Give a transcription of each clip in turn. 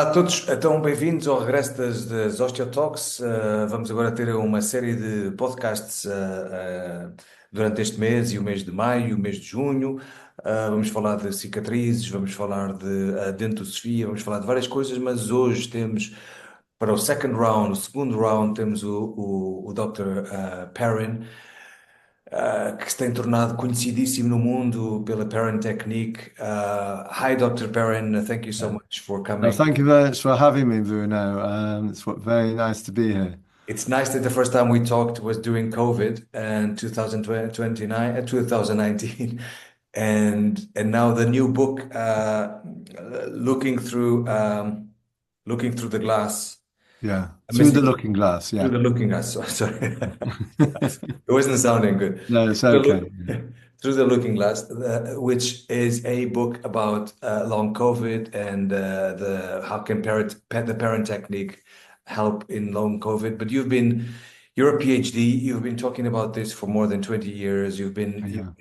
Olá a todos, então bem-vindos ao regresso das Osteotalks. Vamos agora ter uma série de podcasts durante este mês e o mês de maio e o mês de junho. Vamos falar de cicatrizes, vamos falar de dentoscopia, vamos falar de várias coisas, mas hoje temos para o second round, o segundo round, temos o Dr. Perrin, que se tem tornado conhecidíssimo no mundo pela Perrin Technique. Hi, Dr. Perrin, thank you so Yeah. much for No, coming. thank you very much for having me, Bruno. Very nice to be here. It's nice that the first time we talked was during COVID and 2019, and now the new book, looking through looking through the glass. Yeah, I'm through missing the looking glass. through Yeah. the looking glass. Sorry, it wasn't sounding good. No, it's The okay. look, through the looking glass, which is a book about long COVID and the how can the parent technique help in long COVID. But you're a PhD. You've been talking about this for more than 20 years. Yeah. You've been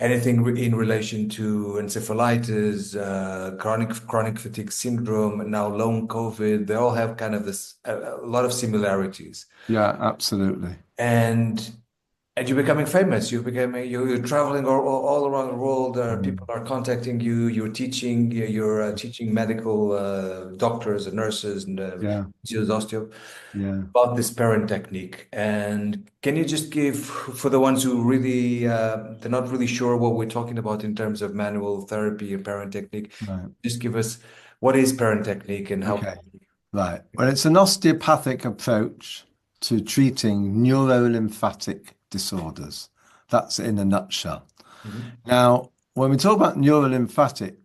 anything in relation to encephalitis, chronic fatigue syndrome, and now long COVID. They all have kind of this a lot of similarities. Yeah, absolutely. And and you're becoming famous. You're traveling all around the world. People Mm. are contacting you. You're teaching medical doctors and nurses and Yeah, osteo yeah. about this parent technique. And can you just give, for the ones who really they're not really sure what we're talking about in terms of manual therapy and parent technique, Right. just give us what is parent technique and how. Okay. Right. Well, it's an osteopathic approach to treating neurolymphatic disorders. That's in a nutshell. Mhm. Now, when we talk about neurolymphatic,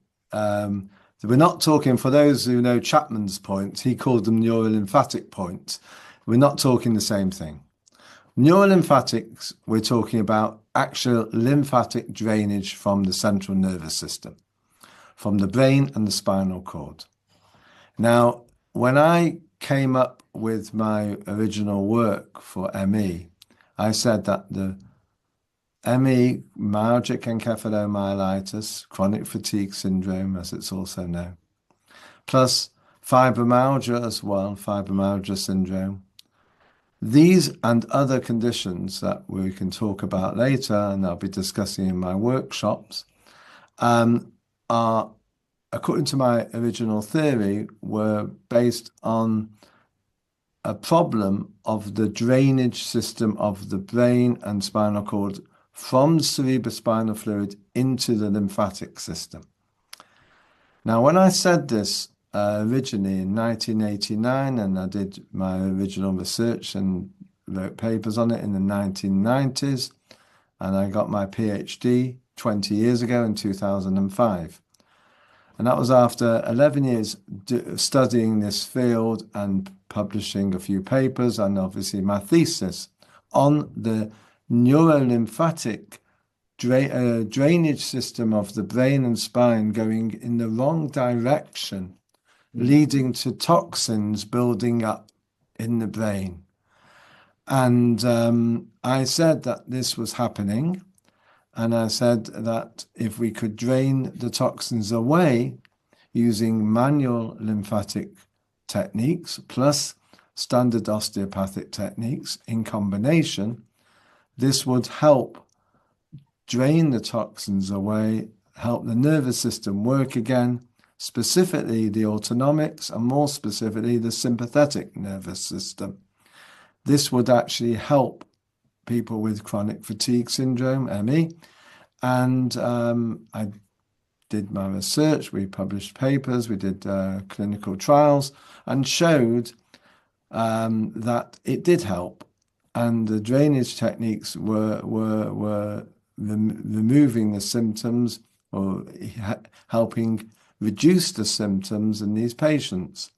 we're not talking, for those who know Chapman's points, he called them neurolymphatic points. We're not talking the same thing. Neurolymphatics, we're talking about actual lymphatic drainage from the central nervous system, from the brain and the spinal cord. Now, when I came up with my original work for ME, I said that the ME, myalgic encephalomyelitis, chronic fatigue syndrome, as it's also known, plus fibromyalgia as well, fibromyalgia syndrome. These and other conditions that we can talk about later, and I'll be discussing in my workshops, are, according to my original theory, were based on a problem of the drainage system of the brain and spinal cord from the cerebrospinal fluid into the lymphatic system. Now, when I said this originally in 1989, and I did my original research and wrote papers on it in the 1990s, and I got my PhD 20 years ago in 2005. And that was after 11 years studying this field and publishing a few papers, and obviously my thesis on the neurolymphatic drainage system of the brain and spine going in the wrong direction, leading to toxins building up in the brain. And I said that this was happening. And I said that if we could drain the toxins away using manual lymphatic techniques plus standard osteopathic techniques in combination, this would help drain the toxins away, help the nervous system work again, specifically the autonomics and more specifically the sympathetic nervous system. This would actually help people with chronic fatigue syndrome, ME, and I did my research, we published papers, we did clinical trials and showed that it did help. And the drainage techniques were removing the symptoms or helping reduce the symptoms in these patients.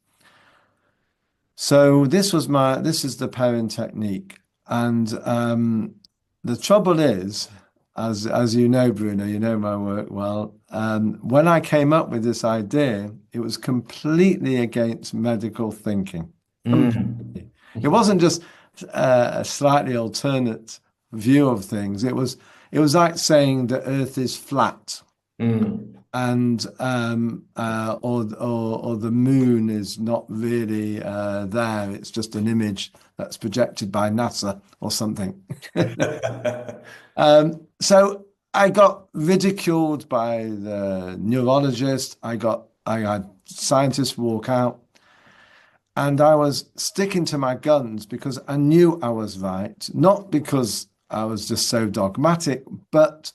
So this is the Perrin technique. And the trouble is, as you know, Bruno, you know my work well, when I came up with this idea, it was completely against medical thinking. Mm. It wasn't just a slightly alternate view of things. It was like saying the earth is flat. Mm. and or the moon is not really there. It's just an image that's projected by NASA or something. So I got ridiculed by the neurologist. I had scientists walk out, and I was sticking to my guns because I knew I was right, not because I was just so dogmatic, but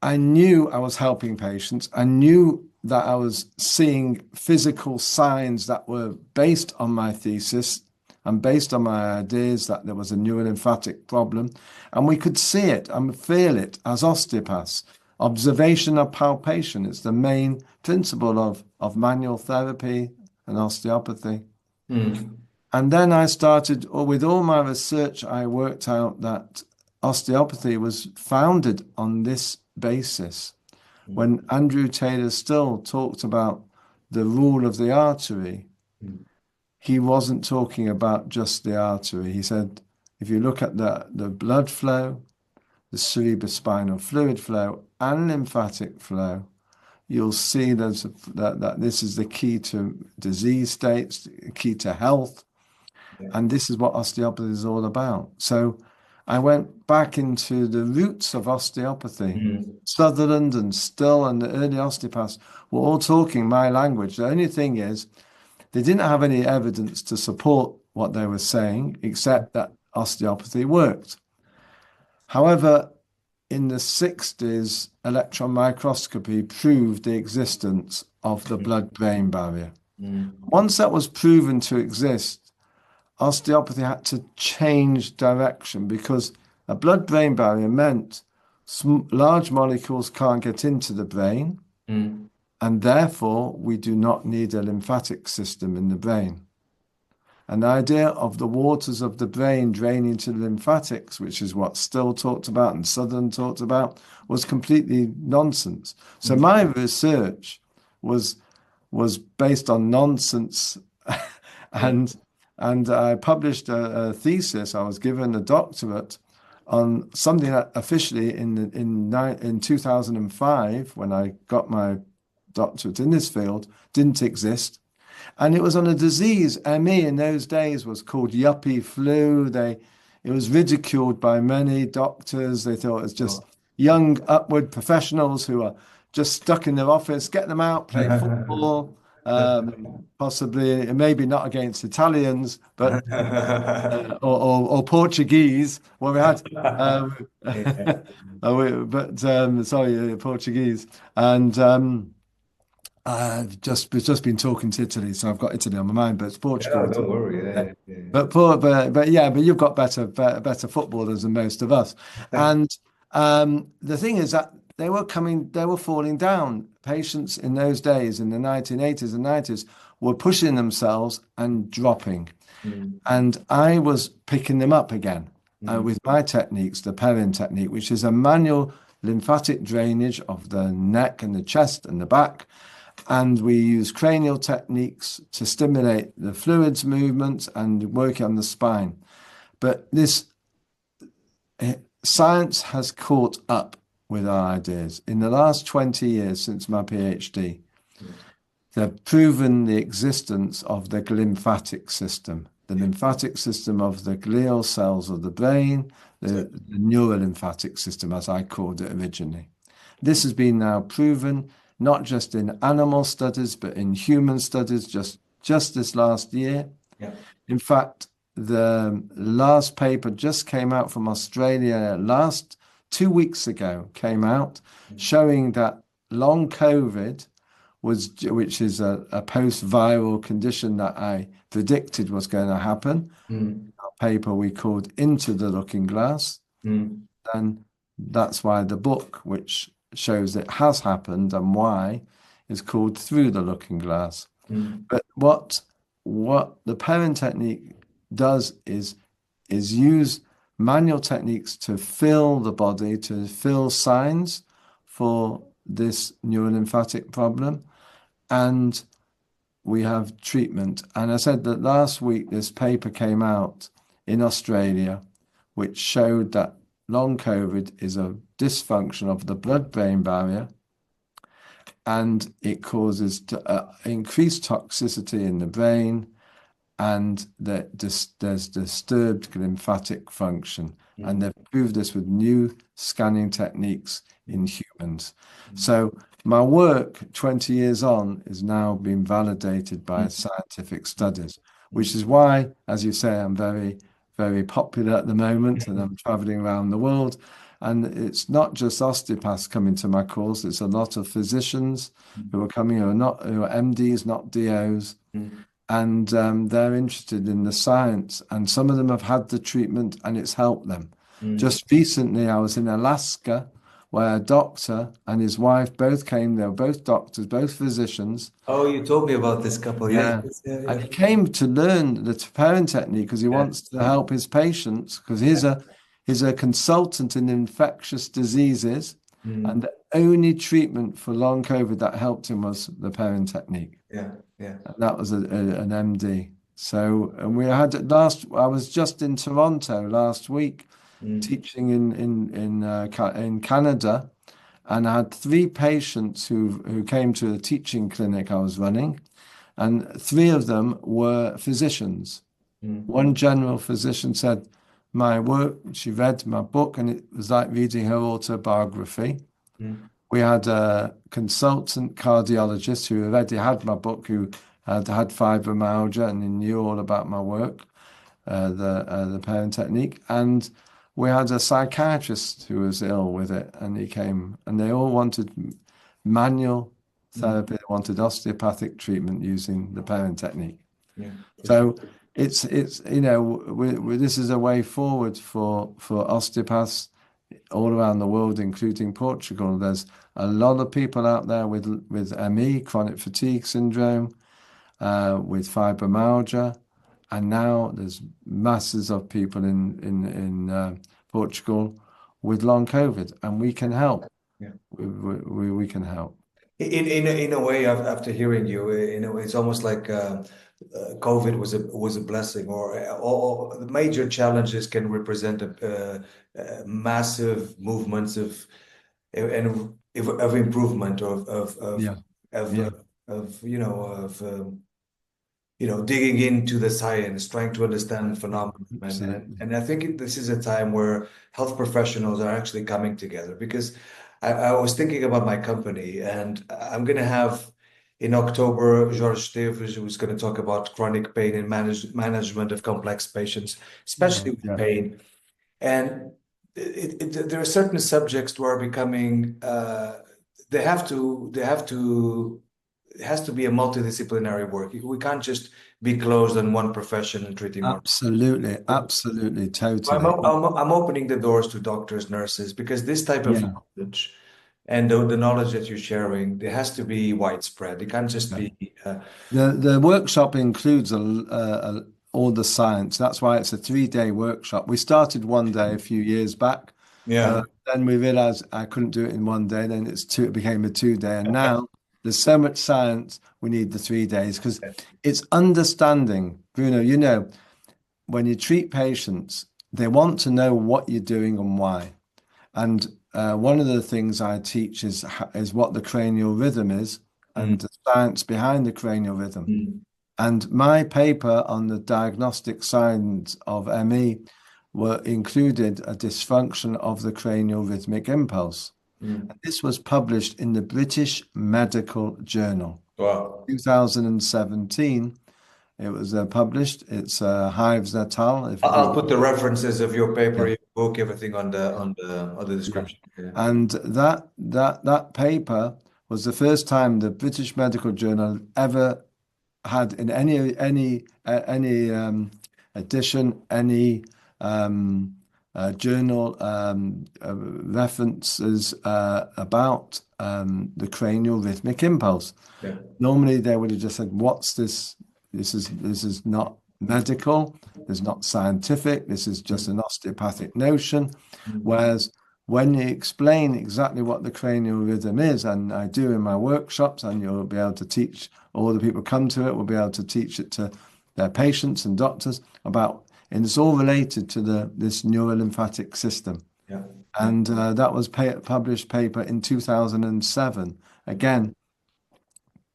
I knew I was helping patients. I knew that I was seeing physical signs that were based on my thesis and based on my ideas that there was a neurolymphatic problem. And we could see it and feel it as osteopaths. Observation of palpation is the main principle of manual therapy and osteopathy. And then I started, with all my research, I worked out that osteopathy was founded on this basis. When Andrew Taylor Still talked about the rule of the artery, he wasn't talking about just the artery. He said, if you look at the blood flow, the cerebrospinal fluid flow, and lymphatic flow, you'll see that this is the key to disease states, key to health. And this is what osteopathy is all about. So I went back into the roots of osteopathy. Sutherland and Still and the early osteopaths were all talking my language. The only thing is, they didn't have any evidence to support what they were saying, except that osteopathy worked. However, in the 60s, electron microscopy proved the existence of the blood-brain barrier. Once that was proven to exist, osteopathy had to change direction because a blood-brain barrier meant large molecules can't get into the brain, and therefore we do not need a lymphatic system in the brain. And the idea of the waters of the brain draining to the lymphatics, which is what Still talked about and Southern talked about, was completely nonsense. So my research was based on nonsense, and I published a thesis. I was given a doctorate on something that officially in 2005, when I got my doctorate in this field, didn't exist. And it was on a disease, ME in those days was called yuppie flu. It was ridiculed by many doctors. They thought it was just young upward professionals who are just stuck in their office, get them out, play football, possibly, maybe not against Italians, but or Portuguese. Well, we had, sorry, Portuguese, and I've just been talking to Italy, so I've got Italy on my mind, but it's Portugal. Don't worry. But you've got better footballers than most of us. And the thing is that they were falling down. Patients in those days, in the 1980s and 90s, were pushing themselves and dropping. And I was picking them up again with my techniques, the Perrin technique, which is a manual lymphatic drainage of the neck and the chest and the back. And we use cranial techniques to stimulate the fluids movements and work on the spine. But this science has caught up with our ideas. In the last 20 years since my PhD, they've proven the existence of the glymphatic system, the lymphatic system of the glial cells of the brain, the neurolymphatic system, as I called it originally. This has been now proven not just in animal studies, but in human studies just this last year. In fact, the last paper just came out from Australia 2 weeks ago, showing that long COVID which is a post-viral condition that I predicted was going to happen. A paper we called Into the Looking Glass. And that's why the book, which shows it has happened and why, is called Through the Looking Glass. But what the Perrin technique does is use manual techniques to fill the body, to fill signs for this neurolymphatic problem, and we have treatment. And I said that last week this paper came out in Australia which showed that long COVID is a dysfunction of the blood-brain barrier, and it causes increased toxicity in the brain, and there's disturbed glymphatic function. And they've proved this with new scanning techniques in humans. So my work 20 years on is now being validated by scientific studies, which is why, as you say, I'm very, very popular at the moment, and I'm traveling around the world. And it's not just osteopaths coming to my course, it's a lot of physicians who are coming who are MDs, not DOs. And they're interested in the science, and some of them have had the treatment and it's helped them. Just recently, I was in Alaska, where a doctor and his wife both came. They were both doctors, both physicians. Oh, you told me about this couple. Yeah. And he came to learn the Perrin technique because he wants to help his patients, because he's a consultant in infectious diseases, and the only treatment for long COVID that helped him was the Perrin technique. And that was an MD. So, and we had I was just in Toronto last week teaching in Canada, and I had 3 patients who came to a teaching clinic I was running, and 3 of them were physicians. One general physician said, my work, she read my book, and it was like reading her autobiography. We had a consultant cardiologist who already had my book, who had fibromyalgia, and he knew all about my work, the Perrin technique. And we had a psychiatrist who was ill with it, and he came, and they all wanted manual therapy, wanted osteopathic treatment using the Perrin technique. So it's this is a way forward for osteopaths all around the world, including Portugal. There's a lot of people out there with ME, chronic fatigue syndrome, with fibromyalgia, and now there's masses of people in Portugal with long COVID, and we can help. We can help. In a way, after hearing you, it's almost like COVID was a blessing, or the major challenges can represent massive movements of improvement digging into the science, trying to understand phenomena. And I think this is a time where health professionals are actually coming together, because I was thinking about my company, and I'm going to have in October Jorge Esteves, who's going to talk about chronic pain and management of complex patients, especially with pain. And there are certain subjects who are becoming, it has to be a multidisciplinary work. We can't just be closed on one profession and treating one. Absolutely, totally. I'm opening the doors to doctors, nurses, because this type of knowledge and the knowledge that you're sharing, it has to be widespread. It can't just be. The workshop includes all the science. That's why it's a 3-day workshop. We started one day a few years back. Then we realized I couldn't do it in one day. Then it became a 2-day, and now there's so much science. We need the 3 days, because it's understanding. Bruno, when you treat patients, they want to know what you're doing and why. And one of the things I teach is what the cranial rhythm is, and the science behind the cranial rhythm. And my paper on the diagnostic signs of ME included a dysfunction of the cranial rhythmic impulse. And this was published in the British Medical Journal. 2017. It was published. It's Hives L. I'll put the references of your paper, your book, everything on the description. And that paper was the first time the British Medical Journal ever had in any edition, any journal references about the cranial rhythmic impulse. Normally they would have just said, what's this? This is not medical, it's not scientific, this is just an osteopathic notion. Whereas when you explain exactly what the cranial rhythm is, and I do in my workshops, and you'll be able to teach, all the people come to it will be able to teach it to their patients and doctors about, and it's all related to this neuro-lymphatic system. And that was published paper in 2007. Again,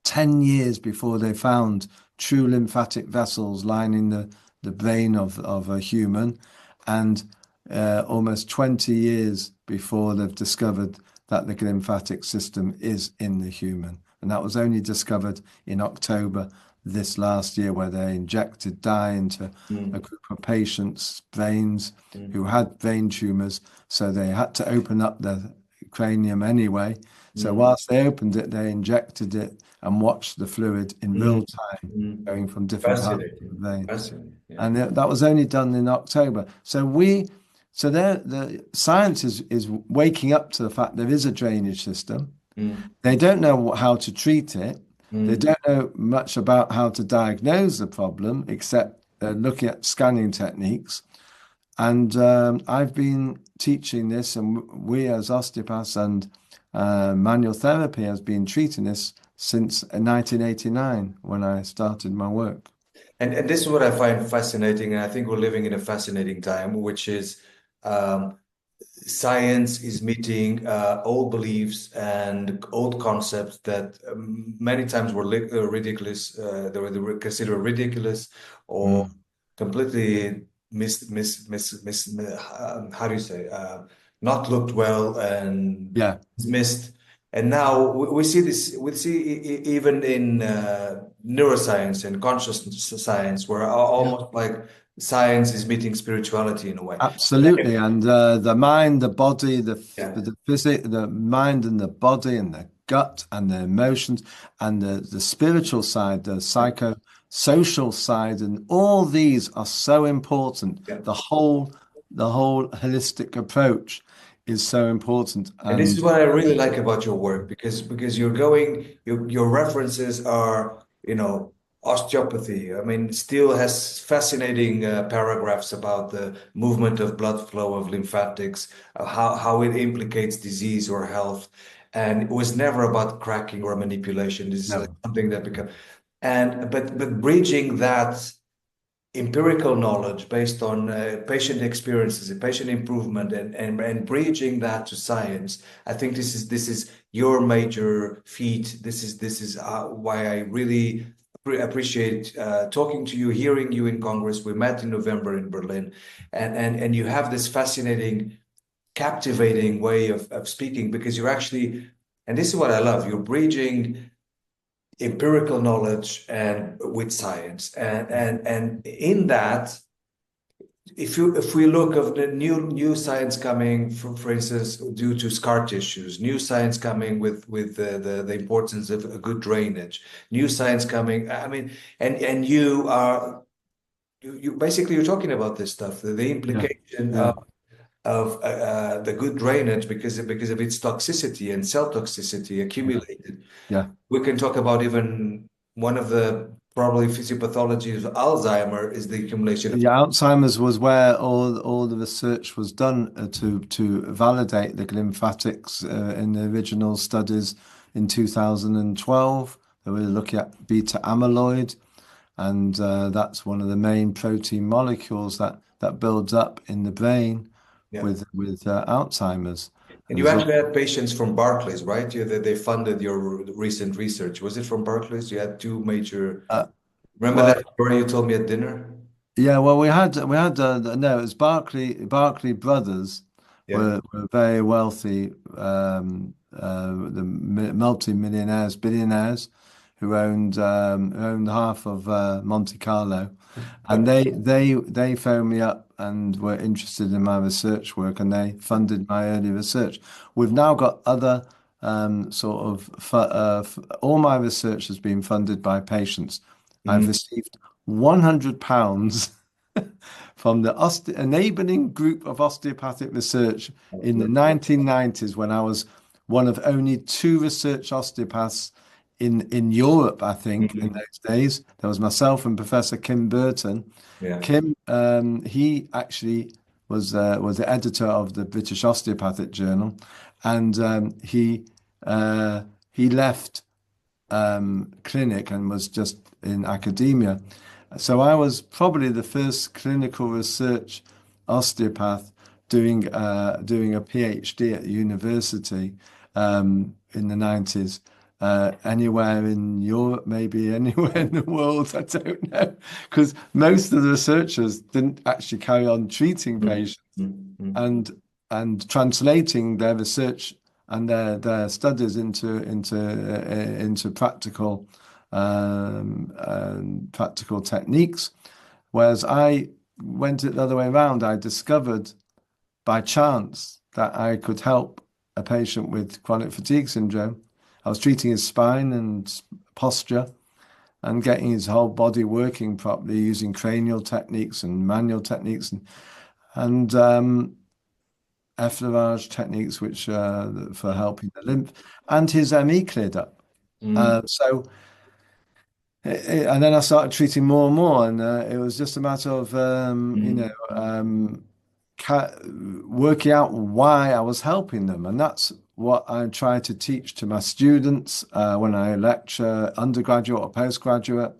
10 years before they found true lymphatic vessels lining the brain of a human, and almost 20 years before they've discovered that the glymphatic system is in the human. And that was only discovered in October this last year, where they injected dye into a group of patients' brains who had brain tumors. So they had to open up the cranium anyway. So whilst they opened it, they injected it and watched the fluid in real time going from different parts of the brain. Fascinating. Yeah. And that was only done in October. So the science is waking up to the fact there is a drainage system. They don't know how to treat it. They don't know much about how to diagnose the problem, except looking at scanning techniques. And I've been teaching this, and we as osteopaths and manual therapy has been treating this since 1989 when I started my work. And this is what I find fascinating, and I think we're living in a fascinating time, which is science is meeting old beliefs and old concepts that many times were ridiculous. They were considered ridiculous or completely how do you say, not looked well and dismissed. And now we see this. We see even in neuroscience and consciousness science, where almost like science is meeting spirituality in a way. Absolutely. And the mind, the body, the physics, the mind and the body and the gut and the emotions and the spiritual side, the psychosocial side, and all these are so important. The whole holistic approach is so important. And this is what I really like about your work, because your references are, osteopathy. I mean, still has fascinating paragraphs about the movement of blood flow of lymphatics, how it implicates disease or health. And it was never about cracking or manipulation. This is like something that becomes, but bridging that empirical knowledge based on patient experiences and patient improvement, and bridging that to science. I think this is your major feat. This is why I really appreciate talking to you, hearing you in Congress. We met in November in Berlin, and you have this fascinating, captivating way of speaking, because you're actually, and this is what I love, you're bridging empirical knowledge and with science, and in that, if we look of the new science coming, for instance, due to scar tissues, new science coming with the importance of a good drainage, new science coming. I mean, and you basically you're talking about this stuff, the implication of the good drainage because of its toxicity and cell toxicity accumulated. We can talk about even one of the probably physiopathologies of Alzheimer is the accumulation of Alzheimer's was where all the research was done to validate the glymphatics in the original studies in 2012. They were looking at beta amyloid, and that's one of the main protein molecules that builds up in the brain with Alzheimer's. And you actually had patients from Barclays, right? They funded your recent research. Was it from Barclays? You had two major. Remember that story you told me at dinner? Yeah, well, we had no, it was Barclay brothers were very wealthy, the multi-millionaires, billionaires who owned half of Monte Carlo, and they phoned me up and were interested in my research work, and they funded my early research. We've now got other all my research has been funded by patients. I've received £100 from the enabling group of osteopathic research in the 1990s, when I was one of only two research osteopaths in Europe, I think, in those days. There was myself and Professor Kim Burton. Kim, he actually was the editor of the British Osteopathic Journal, and he left clinic and was just in academia. So I was probably the first clinical research osteopath doing a PhD at the university in the 90s. anywhere in Europe, maybe anywhere in the world. I don't know, because most of the researchers didn't actually carry on treating patients and translating their research and their studies into practical practical techniques. Whereas I went it the other way around. I discovered by chance that I could help a patient with chronic fatigue syndrome. I was treating his spine and posture and getting his whole body working properly using cranial techniques and manual techniques and effleurage techniques, which for helping the lymph, and his ME cleared up. So and then I started treating more and more, and it was just a matter of working out why I was helping them, and that's what I try to teach to my students when I lecture, undergraduate or postgraduate.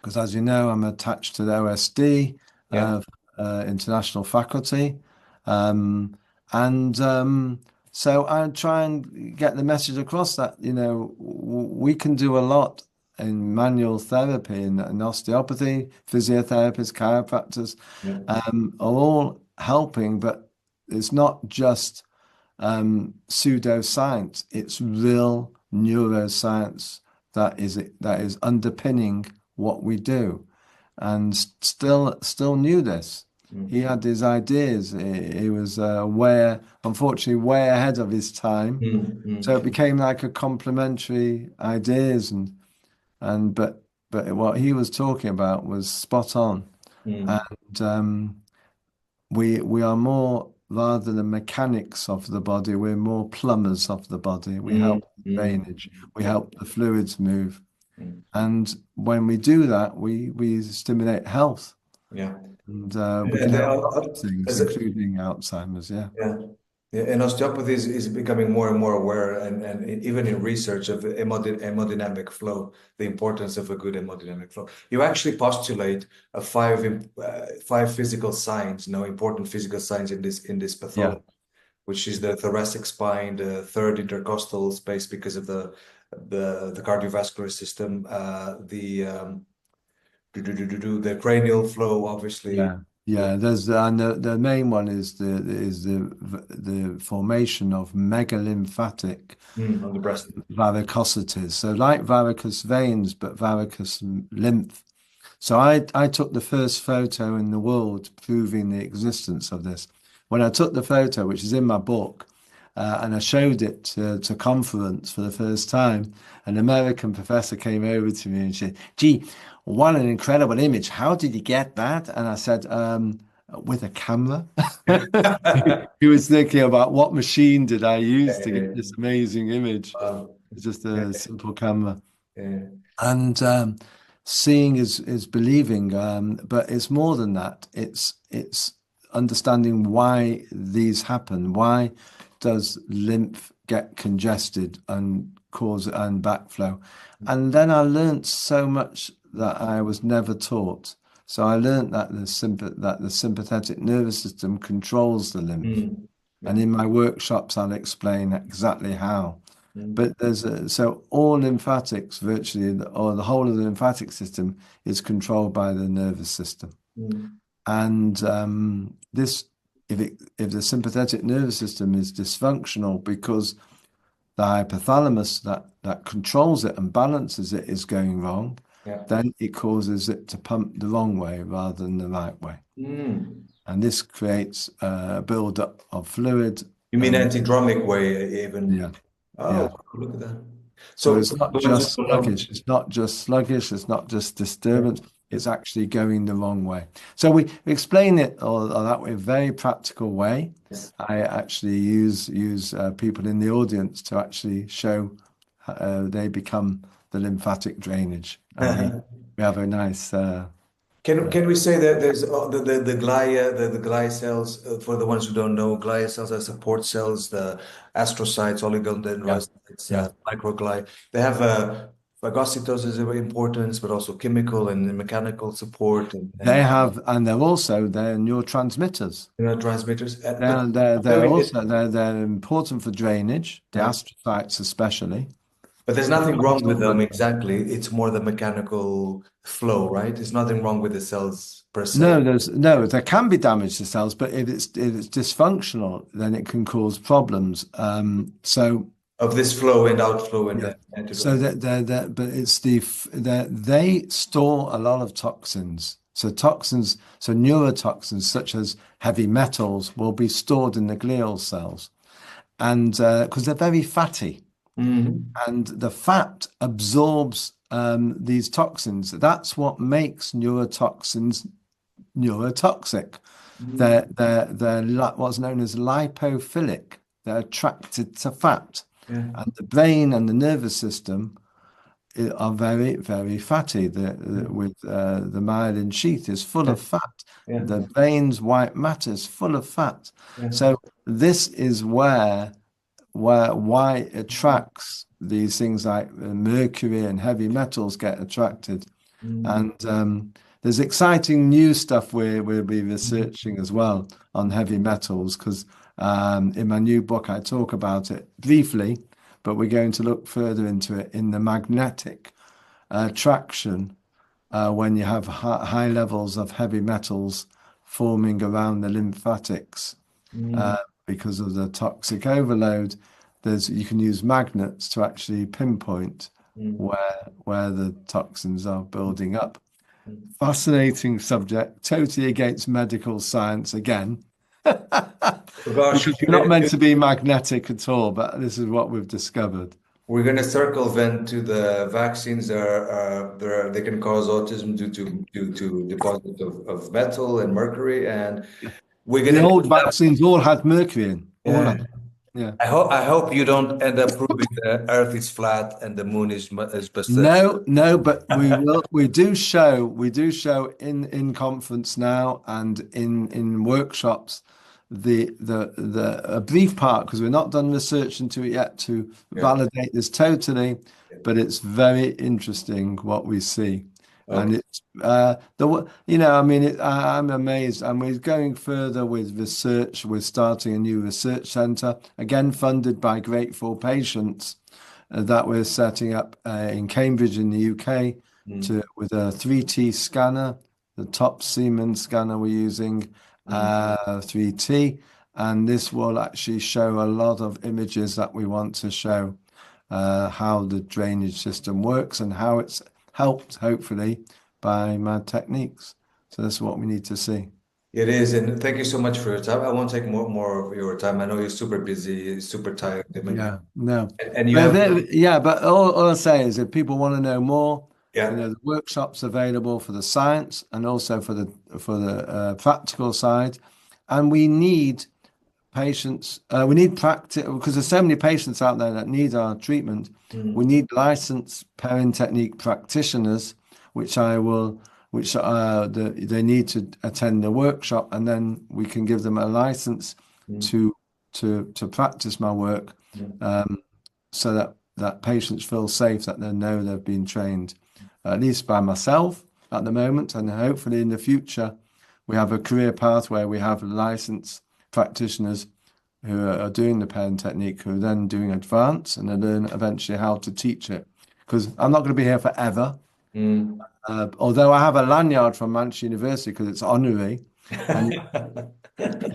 Because as you know, I'm attached to the OSD, international faculty, so I try and get the message across that we can do a lot in manual therapy and osteopathy, physiotherapists, chiropractors, are all helping, but it's not just pseudoscience, it's real neuroscience that is underpinning what we do. And still knew this. He had his ideas. He was unfortunately way ahead of his time. So it became like a complementary ideas but what he was talking about was spot on. And we are more, rather than mechanics of the body, we're more plumbers of the body. We help drainage, we help the fluids move. And when we do that, we stimulate health. And we can help a lot of things, including Alzheimer's. And osteopathy is becoming more and more aware, and even in research of hemodynamic flow, the importance of a good hemodynamic flow. You actually postulate five physical signs, important physical signs in this pathology, which is the thoracic spine, the third intercostal space because of the cardiovascular system, the cranial flow, obviously. There's the main one is the formation of megalimphatic on the breast varicosities. So like varicose veins, but varicose lymph. So I took the first photo in the world proving the existence of this. When I took the photo, which is in my book, and I showed it to conference for the first time, an American professor came over to me and said, "Gee, what an incredible image. How did you get that?" And I said, with a camera. He was thinking about what machine did I use to get this amazing image. It's just a simple camera. And seeing is believing, but it's more than that. It's understanding why these happen. Why does lymph get congested and cause backflow? And then I learned so much that I was never taught. So I learned that the sympathetic nervous system controls the lymph. And in my workshops, I'll explain exactly how. But so all lymphatics virtually, or the whole of the lymphatic system is controlled by the nervous system. And if the sympathetic nervous system is dysfunctional because the hypothalamus that controls it and balances it is going wrong, then it causes it to pump the wrong way rather than the right way. And this creates a build-up of fluid. You mean antidromic way even? Look at that. So it's not just sluggish. It's not just sluggish. It's not just disturbance. It's actually going the wrong way. So we explain it or that way, a very practical way. I actually use people in the audience to actually show they become the lymphatic drainage. We have a nice. Can we say that there's the glia cells, for the ones who don't know, glia cells are support cells, the astrocytes, oligodendrocytes, microglia. They have phagocytosis of importance, but also chemical and mechanical support. They have, and they're neurotransmitters. Neurotransmitters. They're important for drainage, the astrocytes especially. But there's nothing wrong with them exactly. It's more the mechanical flow, right? There's nothing wrong with the cells per se. There can be damage to cells, but if it's dysfunctional, then it can cause problems. So Of this flow and outflow and yeah, so antibody. but it's they store a lot of toxins. So neurotoxins such as heavy metals will be stored in the glial cells, and because they're very fatty, Hmm. and the fat absorbs these toxins. That's what makes neurotoxins neurotoxic. They're what's known as lipophilic. They're attracted to fat, Yeah. and the brain and the nervous system are very, very fatty. With the myelin sheath is full Yeah. of fat. Yeah. The brain's white matter is full of fat. Yeah. So this is why it attracts these things like mercury and heavy metals get attracted. Mm. And there's exciting new stuff we'll be researching as well on heavy metals because in my new book I talk about it briefly, but we're going to look further into it in the magnetic attraction when you have high levels of heavy metals forming around the lymphatics Mm. because of the toxic overload. You can use magnets to actually pinpoint Mm. where the toxins are building up. Mm. Fascinating subject, totally against medical science again. Gosh, Because we're not meant to be magnetic at all, but this is what we've discovered. we're going to circle then to the vaccines. They can cause autism due to deposit of metal and mercury, and we're going The to old vaccines all had mercury in, all yeah. of them. Yeah. I hope you don't end up proving the Earth is flat and the moon is busted. No, but we do show in conference now and in workshops the a brief part because we're not done research into it yet to Yeah. validate this totally, but it's very interesting what we see. And Okay. it's I mean I'm amazed, and we're going further with research. We're starting a new research center, again funded by grateful patients that we're setting up in Cambridge in the UK Mm. with a 3T scanner, the top Siemens scanner we're using, Mm. 3T, and this will actually show a lot of images that we want to show how the drainage system works and how it's helped, hopefully, by my techniques. So that's what we need to see. It is, and thank you so much for your time. I won't take more of your time. I know you're super busy, super tired. I mean, Yeah, no. and you But have yeah, but all I say is if people want to know more, yeah. the workshops available for the science and also for the practical side. And we need patients, we need practice because there's so many patients out there that need our treatment. We Mm. need licensed Perrin Technique practitioners, they need to attend the workshop, and then we can give them a license Mm. to to practice my work, Mm. so that patients feel safe that they know they've been trained, at least by myself at the moment, and hopefully in the future we have a career path where we have licensed practitioners who are doing the Perrin technique, who are then doing advanced and they learn eventually how to teach it. Because I'm not going to be here forever. Mm. Although I have a lanyard from Manchester University because it's honorary. And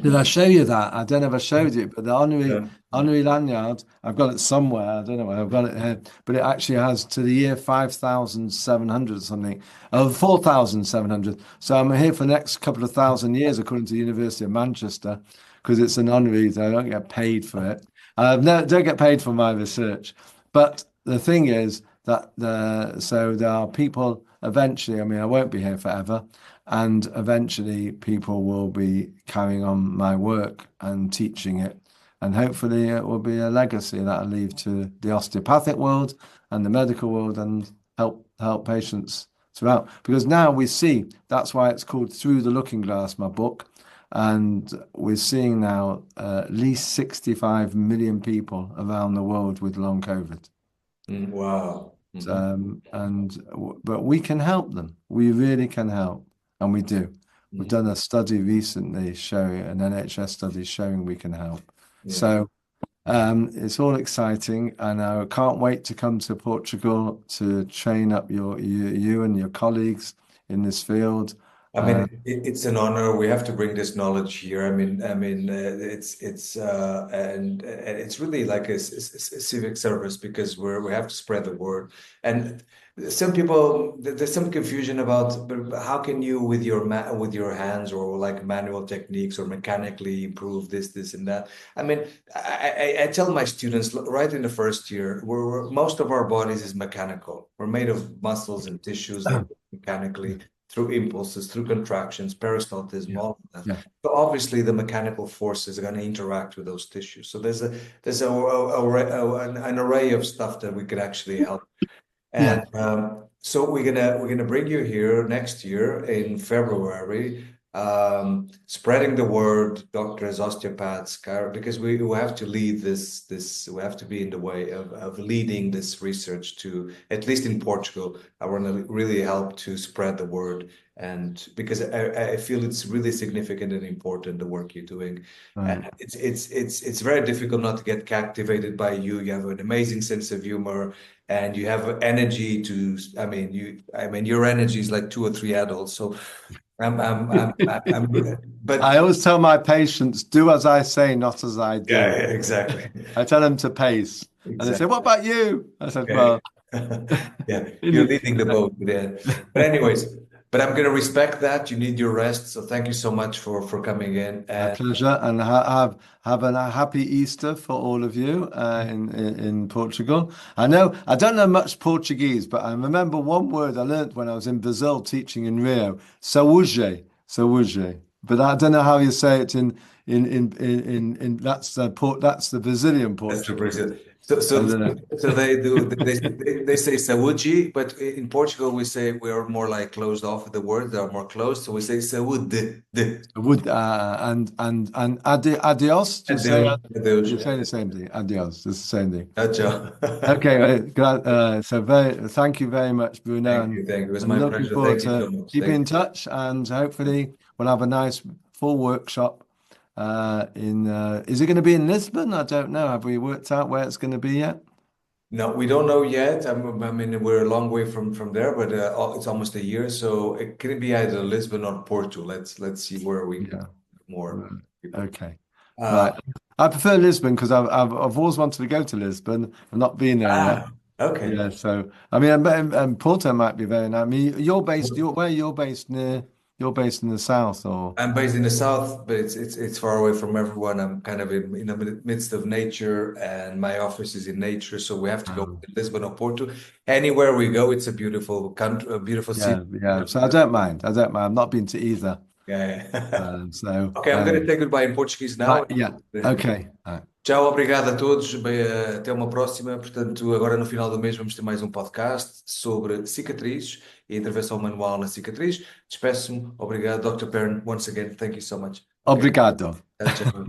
did I show you that? I don't know if I showed you, but the honorary Yeah. honorary lanyard, I've got it somewhere. I don't know where I've got it here, but it actually has to the year 5,700 or something, 4,700. So I'm here for the next couple of thousand years, according to the University of Manchester, because it's an honorary. So I don't get paid for it. No, don't get paid for my research. But the thing is that so there are people eventually. I mean, I won't be here forever. And eventually, people will be carrying on my work and teaching it. And hopefully, it will be a legacy that I leave to the osteopathic world and the medical world and help patients throughout. Because now we see that's why it's called Through the Looking Glass, my book. And we're seeing now at least 65 million people around the world with long COVID. Mm. Wow. Mhm. But we can help them. We really can help, and we do. We've Mhm. done a study recently showing an NHS study showing we can help. Yeah. So It's all exciting, and I can't wait to come to Portugal to train up you and your colleagues in this field. I mean, it's an honor. We have to bring this knowledge here. And it's really like a civic service because we have to spread the word. And some people, there's some confusion about, but how can you with with your hands or like manual techniques or mechanically improve this and that? I mean, I tell my students right in the first year, most of our bodies is mechanical. We're made of muscles and tissues that work mechanically through impulses, through contractions, peristaltism, all of that. Yeah. So obviously the mechanical forces are going to interact with those tissues. So there's an array of stuff that we could actually help. And so we're gonna bring you here next year in February, spreading the word, doctors, osteopaths, because we have to lead this. We have to be in the way of leading this research to, at least in Portugal. I want to really help to spread the word, and because I feel it's really significant and important the work you're doing. Right. And it's very difficult not to get captivated by you. You have an amazing sense of humor. And you have energy to, your energy is like 2 or 3 adults. So but I always tell my patients, do as I say, not as I do. yeah, exactly. I tell them to pace. Exactly. And they say, what about you? I said, Okay. well, yeah, you're leading the boat there. But anyways, but I'm going to respect that. You need your rest. So thank you so much for coming in. My pleasure, and have a happy Easter for all of you in Portugal. I don't know much Portuguese, but I remember one word I learned when I was in Brazil teaching in Rio, saúde, saúde. But I don't know how you say it in that's the Brazilian Portuguese. That's the Brazil. So they say saúde, but in Portugal we say we are more like closed off. The words are more closed, so we say saúde. And adios. You say the same thing. Adios. It's the same thing. Ciao. Okay. Thank you very much, Bruno. Thank you. It was my pleasure. Thank you so much. Keep in touch, and hopefully we'll have a nice full workshop. Is it going to be in Lisbon? I don't know. Have we worked out where it's going to be yet? No, we don't know yet. I mean, we're a long way from there, but it's almost a year, so it could be either Lisbon or Porto. Let's see where we get more people. Okay. Right. I prefer Lisbon because I've always wanted to go to Lisbon. I've not been there yet. Okay. Yeah. So I mean, Porto might be very nice. I mean, where you're based near. You're based in the south, or I'm based in the south, but it's far away from everyone. I'm kind of in the midst of nature, and my office is in nature, so we have to go to Lisbon or Porto. Anywhere we go, it's a beautiful country, a beautiful city. Yeah. So I don't mind. I've not been to either. Yeah. Okay, I'm going to say goodbye in Portuguese now. Okay. Tchau, obrigado a todos. Até uma próxima. Portanto, agora no final do mês vamos ter mais um podcast sobre cicatrizes e intervenção manual na cicatriz. Despeço-me. Obrigado, Dr. Perrin. Once again, thank you so much. Obrigado. Tchau.